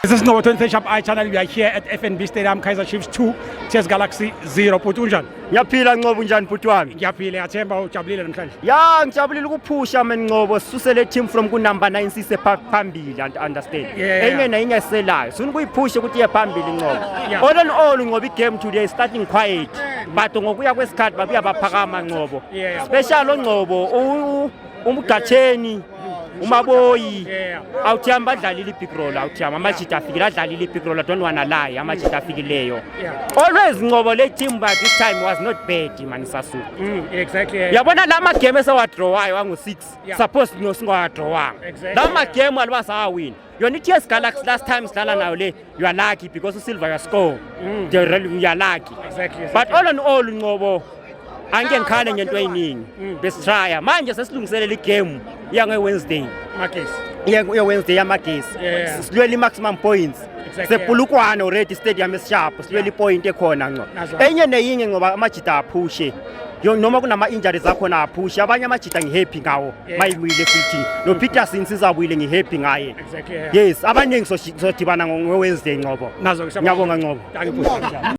This is Novo 23 Sharp Eye Channel. We are here at FNB Stadium, Kaizer Chiefs 2, TS Galaxy 0. Bhuti unjani? Ngiyaphila Nqobo unjani bhuti wami? Ngiyaphila, ngiyathemba ujabulile namhlanje. Ya ngijabulile ukuphusha mina Nqobo sisusele team from ku number 9 sise phambili understand. Enye nenye eselayo. Sifuna ukuyiphusha ukuthi iye phambili Nqobo. All in all Nqobo igame today is starting quiet. But ngokuya kwesikhathi babuya baphakama Nqobo. Special Nqobo umgatheni umaboyi awuthiyamba badlalile ibig role awuthiyamba amajita afikile adlalile ibig role don't wanna lie amajita afikileyo always Nqobo le team but this time was not bad man Sasu Exactly. yabona lama game esawadrowayo wangu 6 suppose no singawadrowanga lama game alibasa win yona TS Galaxy last time sidlala nayo le you are lucky because uSilver ya score you are lucky but all in all Nqobo angeke ngikhale ngento eyiningi besitrya manje sesilungiselela igame yange Wednesday Magesi. ye Wednesday yamagesi silwela maximum points sepulukwane already stadium esisharp silwela ipoint ekhona ngco enye neyinye ngoba amajita aphushe noma kunama injuries akhona aphushe abanye amajita ngihappy ngawo mayiwile futhi no Peterson sizabuyile ngihappy ngaye yes abaningi sodibana ngo Wednesday Nqobo Nazo ngiyabonga Nqobo.